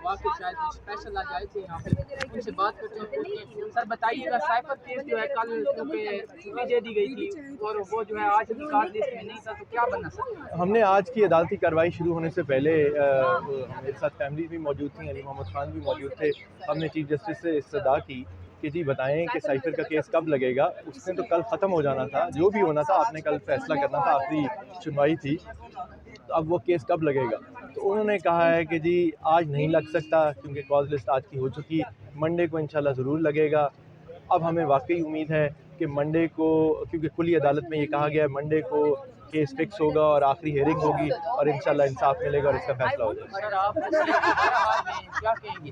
गवाह के शायद स्पेशल आज आए थे यहाँ पे, उनसे बात करते हैं। सर बताइएगा, साइफर केस जो है कल क्योंकि छुट्टी दे दी गई थी और वो जो है आज निकाल लिस्ट में नहीं था, तो क्या बनना सर? हमने आज की अदालती कार्रवाई शुरू होने से पहले मेरे साथ फैमिली भी मौजूद थी, अली मोहम्मद खान भी मौजूद थे। हमने चीफ जस्टिस से इस्तदा की कि जी बताएं कि साइफर का केस कब लगेगा। उसने तो कल ख़त्म हो जाना था, जो भी होना था आपने कल फैसला करना था, आखिरी सुनवाई थी, तो अब वो केस कब लगेगा। तो उन्होंने कहा है कि जी आज नहीं लग सकता क्योंकि कॉज लिस्ट आज की हो चुकी, मंडे को इंशाल्लाह ज़रूर लगेगा। अब हमें वाकई उम्मीद है कि मंडे को, क्योंकि खुली अदालत में ये कहा गया है मंडे को केस फिक्स होगा और आखिरी हेयरिंग होगी और इंशाल्लाह इंसाफ मिलेगा और इसका फैसला हो जाएगा। सर आप हार में क्या कहेंगे?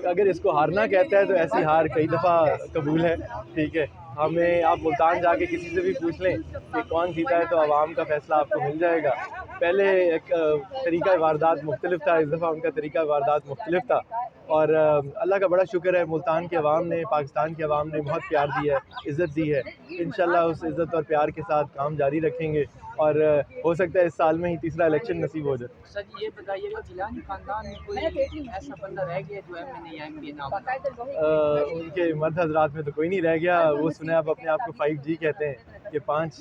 अगर इसको हारना कहता है तो ऐसी हार कई दफ़ा कबूल है, ठीक है। हमें आप मुल्तान जाके किसी से भी पूछ लें कि कौन जीता है तो आवाम का फैसला आपको मिल जाएगा। पहले एक तरीका वारदात मुख्तलिफ था, इस दफ़ा उनका तरीका वारदात मुख्तलिफ था और अल्लाह का बड़ा शुक्र है मुल्तान के अवाम ने, पाकिस्तान के अवाम ने बहुत प्यार दिया है, इज़्ज़त दी है। इंशाल्लाह उस इज़्ज़त और प्यार के साथ काम जारी रखेंगे और हो सकता है इस साल में ही तीसरा इलेक्शन नसीब हो जाए। सर ये बताइएगा, गिलानी खानदान में कोई ऐसा बंदा रह गया जो MNA या MP नाम? उनके मर्द हजरात में तो कोई नहीं रह गया। वो सुने आप अपने आप को 5G कहते हैं कि 5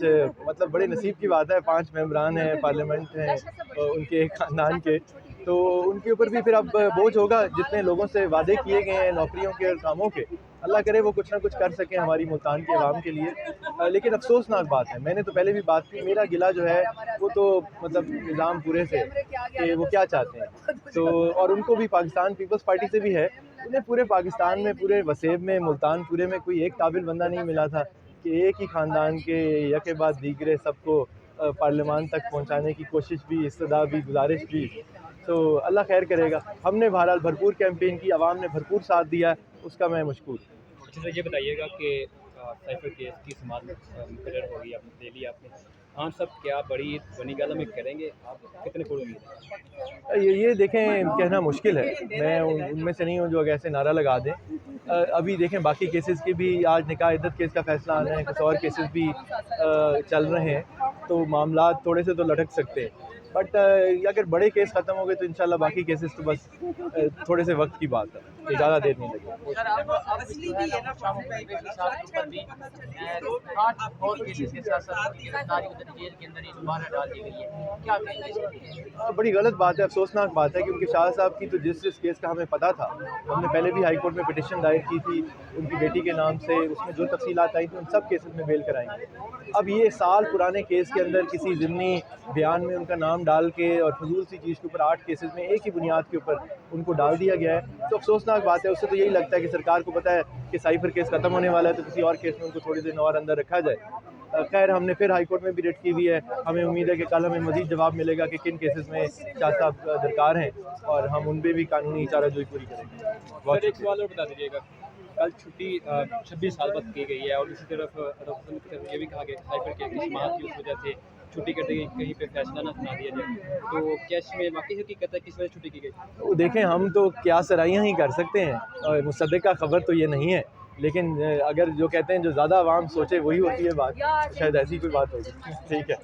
मतलब बड़े नसीब की बात है, 5 मेंबरान हैं पार्लियामेंट हैं उनके ख़ानदान के, तो उनके ऊपर भी फिर अब बोझ होगा। जितने लोगों से वादे किए गए हैं नौकरियों के और कामों के, अल्लाह करे वो कुछ ना कुछ कर सकें हमारी मुल्तान के अवाम के लिए। लेकिन अफसोसनाक बात है, मैंने तो पहले भी बात की, मेरा गिला जो है वो तो मतलब निज़ाम पूरे से कि वो क्या चाहते हैं। तो और उनको भी पाकिस्तान पीपल्स पार्टी से भी है, उन्हें पूरे पाकिस्तान में, पूरे वसेब में, मुल्तान पूरे में कोई एक काबिल बंदा नहीं मिला था कि एक ही ख़ानदान के यके बाद दीगरे सबको पार्लियामान तक पहुँचाने की कोशिश भी, इस्तदा भी, गुजारिश भी। तो अल्लाह खैर करेगा। हमने बहरहाल भरपूर कैंपेन की, आवाम ने भरपूर साथ दिया, उसका मैं मशकूर। अच्छा सर ये बताइएगा कि साइफर केस की समाज में मुकर्रर होगी, आपने ले लिया आपने, खान साहब क्या बड़ी बनी गला में करेंगे, आप कितने को उम्मीद है? ये देखें कहना मुश्किल है, मैं उनमें से नहीं हूँ जो ऐसे नारा लगा दें। अभी देखें बाकी केसेस की भी, आज निकाह इद्दत केस का फैसला आना है, कुछ और केसेस भी चल रहे हैं, तो मामला थोड़े से तो लटक सकते हैं। बट अगर बड़े केस ख़त्म हो गए तो इंशाल्लाह बाकी केसेस तो बस थोड़े से वक्त की बात है, ज़्यादा देर नहीं लगेगी। सर अब जो है ना शाम के साथ ऊपर भी 8 और केसेस के साथ गिरफ्तारी उधर जेल के अंदर ही दोबारा डाल दी गई है, क्या कहेंगे? बड़ी गलत बात है, अफसोसनाक बात है, क्योंकि शाह साहब की तो जिस केस का हमें पता था, हमने पहले भी हाई कोर्ट में पिटिशन दायर की थी उनकी बेटी के नाम से, उसमें जो तफसीलात आई थी उन सब केसेस में बेल कराएंगे। अब ये साल पुराने केस के अंदर किसी ज़िमनी बयान में उनका नाम डाल के और फजूल सी चीज़ के ऊपर 8 केसेस में एक ही बुनियाद के ऊपर उनको डाल दिया गया है, तो अफसोसनाक बात है। उससे तो यही लगता है कि सरकार को पता है कि साइफर केस ख़त्म होने वाला है, तो किसी और केस में उनको थोड़ी दिन और अंदर रखा जाए। खैर हमने फिर हाई कोर्ट में भी रिट की हुई है, हमें उम्मीद है कि कल हमें मज़ीद जवाब मिलेगा कि किन केसेस में शाह साहब दरकार हैं और हम उन पर भी कानूनी चाराजोई पूरी करेंगे। सर एक सवाल और बता दीजिएगा, कल छुट्टी 26 साल बाद की गई है और दूसरी तरफ ये भी कहा गया साइफर केस की समाअत की उस वजह से छुट्टी कर दी गई, कहीं पे फैसला ना सुना दिया जाए, तो क्या इसमें वाकई हकीकत है किस वजह छुट्टी की गई? तो देखें हम तो क्या सराइयाँ ही कर सकते हैं और मुसद्दक़ा खबर तो ये नहीं है, लेकिन अगर जो कहते हैं जो ज़्यादा आवाम सोचे वही होती है बात, शायद ऐसी कोई बात होगी। ठीक है।